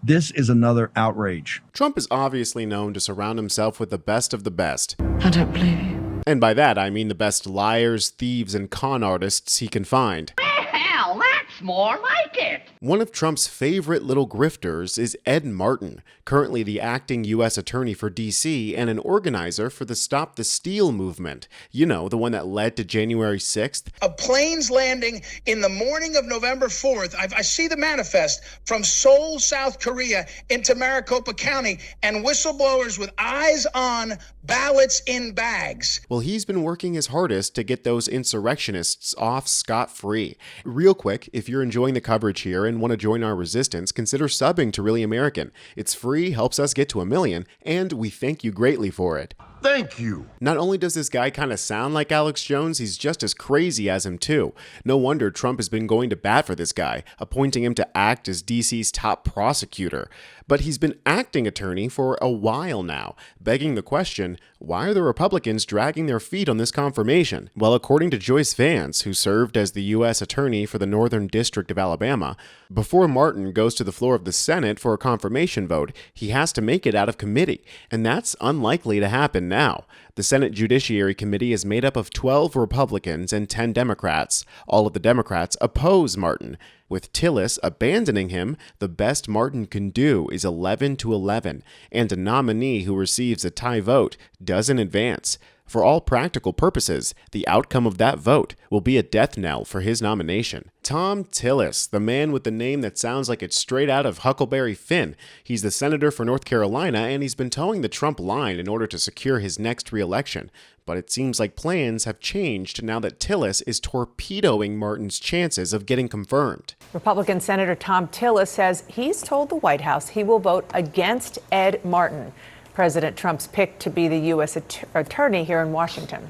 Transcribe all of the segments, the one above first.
This is another outrage. Trump is obviously known to surround himself with the best of the best. I don't believe you. And by that, I mean the best liars, thieves, and con artists he can find. Hell, that's more like it. One of Trump's favorite little grifters is Ed Martin, currently the acting U.S. Attorney for D.C. and an organizer for the Stop the Steal movement. You know, the one that led to January 6th. A plane's landing in the morning of November 4th. I see the manifest from Seoul, South Korea into Maricopa County, and whistleblowers with eyes on ballots in bags. Well, he's been working his hardest to get those insurrectionists off scot-free. Real quick, if you're enjoying the coverage here and want to join our resistance, consider subbing to Really American. It's free, helps us get to 1 million, and we thank you greatly for it. Thank you. Not only does this guy kind of sound like Alex Jones, he's just as crazy as him too. No wonder Trump has been going to bat for this guy, appointing him to act as DC's top prosecutor. But he's been acting attorney for a while now, begging the question, why are the Republicans dragging their feet on this confirmation? Well, according to Joyce Vance, who served as the U.S. Attorney for the Northern District of Alabama, before Martin goes to the floor of the Senate for a confirmation vote, he has to make it out of committee, and that's unlikely to happen now. The Senate Judiciary Committee is made up of 12 Republicans and 10 Democrats. All of the Democrats oppose Martin. With Tillis abandoning him, the best Martin can do is 11-11, and a nominee who receives a tie vote doesn't advance. For all practical purposes, the outcome of that vote will be a death knell for his nomination. Thom Tillis, the man with the name that sounds like it's straight out of Huckleberry Finn. He's the senator for North Carolina, and he's been towing the Trump line in order to secure his next re-election. But it seems like plans have changed now that Tillis is torpedoing Martin's chances of getting confirmed. Republican Senator Thom Tillis says he's told the White House he will vote against Ed Martin, President Trump's pick to be the U.S. attorney here in Washington.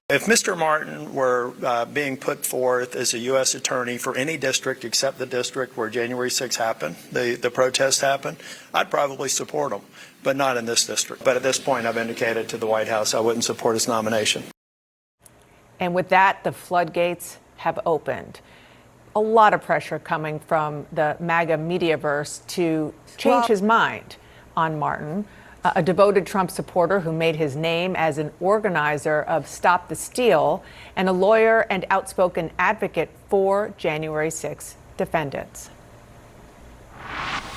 If Mr. Martin were being put forth as a U.S. attorney for any district except the district where January 6 happened, the protest happened, I'd probably support him, but not in this district. But at this point, I've indicated to the White House I wouldn't support his nomination. And with that, the floodgates have opened. A lot of pressure coming from the MAGA mediaverse to change his mind on Martin, a devoted Trump supporter who made his name as an organizer of Stop the Steal, and a lawyer and outspoken advocate for January 6 defendants.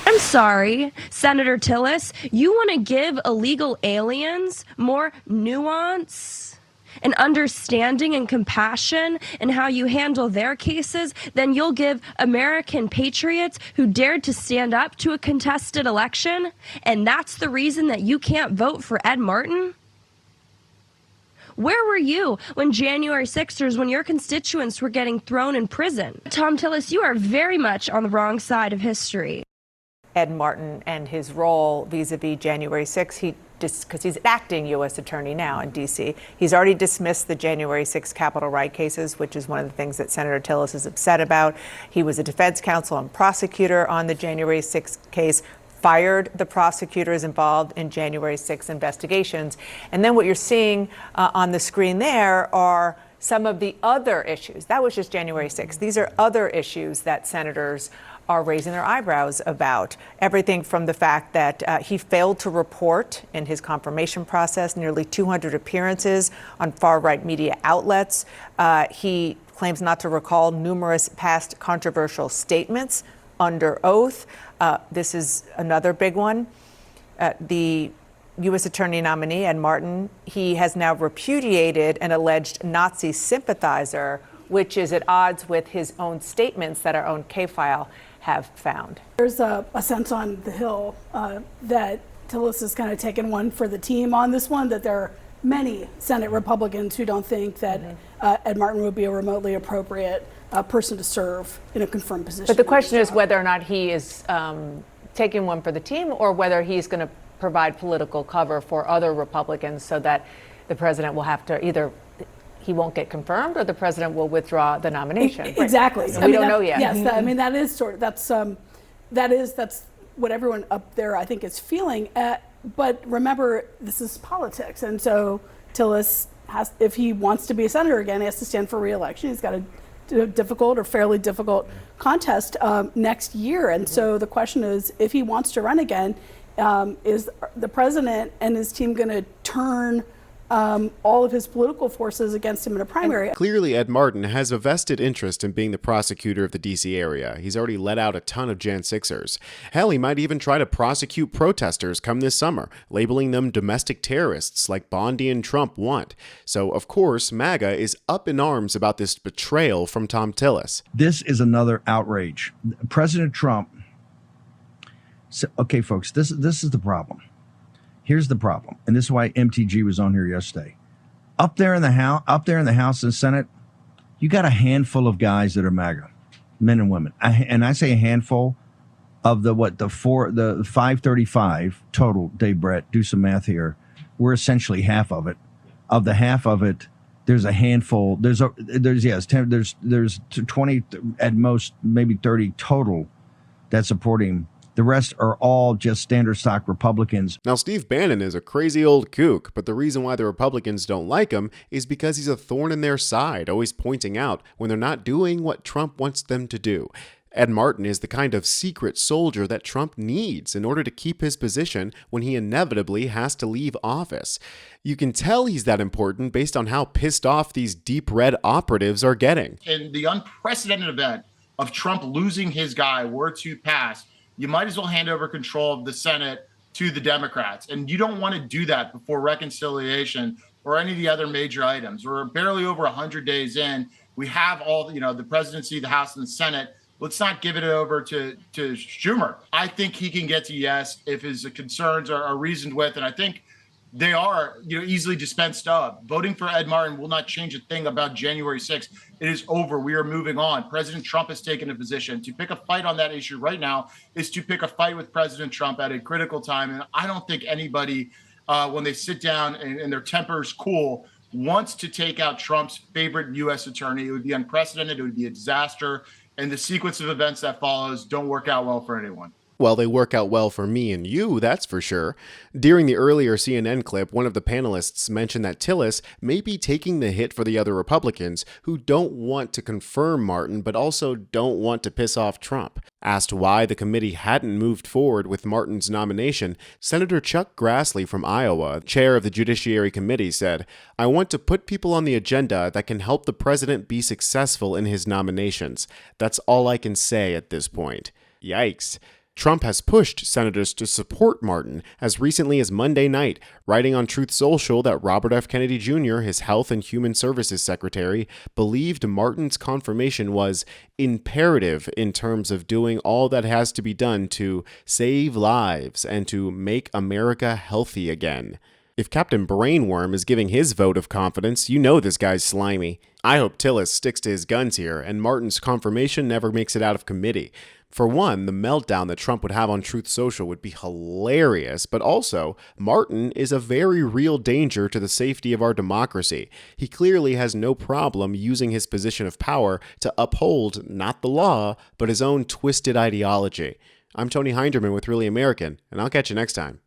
I'm sorry, Senator Tillis, you want to give illegal aliens more nuance and understanding and compassion in how you handle their cases than you'll give American patriots who dared to stand up to a contested election? And that's the reason that you can't vote for Ed Martin? Where were you when January 6ers, when your constituents were getting thrown in prison? Thom Tillis, you are very much on the wrong side of history. Ed Martin and his role vis-a-vis January 6, because he's acting U.S. attorney now in D.C. He's already dismissed the January 6 Capitol riot cases, which is one of the things that Senator Tillis is upset about. He was a defense counsel and prosecutor on the January 6 case, fired the prosecutors involved in January 6 investigations. And then what you're seeing on the screen there are some of the other issues. That was just January 6. These are other issues that senators are raising their eyebrows about. Everything from the fact that he failed to report in his confirmation process nearly 200 appearances on far-right media outlets. He claims not to recall numerous past controversial statements under oath. This is another big one. The U.S. Attorney nominee, Ed Martin, he has now repudiated an alleged Nazi sympathizer, which is at odds with his own statements that our own K-file have found. There's a sense on the Hill that Tillis has kind of taken one for the team on this one, that there are many Senate Republicans who don't think that Ed Martin would be a remotely appropriate person to serve in a confirmed position. But the question is whether or not he is taking one for the team, or whether he's going to provide political cover for other Republicans so that the president will have to either he won't get confirmed or the president will withdraw the nomination. Exactly. So we don't know yet. Yes, that is sort of that's what everyone up there I think is feeling. But remember, this is politics, and so Tillis has, if he wants to be a senator again, he has to stand for re-election. He's got a difficult or fairly difficult contest next year. And so the question is, if he wants to run again, is the president and his team going to turn all of his political forces against him in a primary? Clearly, Ed Martin has a vested interest in being the prosecutor of the D.C. area. He's already let out a ton of Jan 6ers. Hell, he might even try to prosecute protesters come this summer, labeling them domestic terrorists like Bondi and Trump want. So, of course, MAGA is up in arms about this betrayal from Thom Tillis. This is another outrage. President Trump. So, okay, folks, this is the problem. Here's the problem, and this is why MTG was on here yesterday. Up there in the House and Senate, you got a handful of guys that are MAGA, men and women. And I say a handful of the 535 total. Dave Brett, do some math here. We're essentially half of it. Of the half of it, there's a handful. There's 20 at most, maybe 30 total that support him. The rest are all just standard stock Republicans. Now, Steve Bannon is a crazy old kook, but the reason why the Republicans don't like him is because he's a thorn in their side, always pointing out when they're not doing what Trump wants them to do. Ed Martin is the kind of secret soldier that Trump needs in order to keep his position when he inevitably has to leave office. You can tell he's that important based on how pissed off these deep red operatives are getting. In the unprecedented event of Trump losing his guy were to pass, you might as well hand over control of the Senate to the Democrats. And you don't want to do that before reconciliation or any of the other major items. We're barely over 100 days in. We have all, the presidency, the House, and the Senate. Let's not give it over to Schumer. I think he can get to yes if his concerns are reasoned with. And I think they are, easily dispensed of. Voting for Ed Martin will not change a thing about January 6th. It is over. We are moving on. President Trump has taken a position. To pick a fight on that issue right now is to pick a fight with President Trump at a critical time. And I don't think anybody, when they sit down and their temper's cool, wants to take out Trump's favorite U.S. attorney. It would be unprecedented. It would be a disaster. And the sequence of events that follows don't work out well for anyone. Well, they work out well for me and you, that's for sure. During the earlier CNN clip, one of the panelists mentioned that Tillis may be taking the hit for the other Republicans who don't want to confirm Martin, but also don't want to piss off Trump. Asked why the committee hadn't moved forward with Martin's nomination, Senator Chuck Grassley from Iowa, chair of the Judiciary Committee, said, "I want to put people on the agenda that can help the president be successful in his nominations. That's all I can say at this point." Yikes. Trump has pushed senators to support Martin as recently as Monday night, writing on Truth Social that Robert F. Kennedy Jr., his Health and Human Services Secretary, believed Martin's confirmation was imperative in terms of doing all that has to be done to save lives and to make America healthy again. If Captain Brainworm is giving his vote of confidence, you know this guy's slimy. I hope Tillis sticks to his guns here, and Martin's confirmation never makes it out of committee. For one, the meltdown that Trump would have on Truth Social would be hilarious, but also, Martin is a very real danger to the safety of our democracy. He clearly has no problem using his position of power to uphold not the law, but his own twisted ideology. I'm Tony Hinderman with Really American, and I'll catch you next time.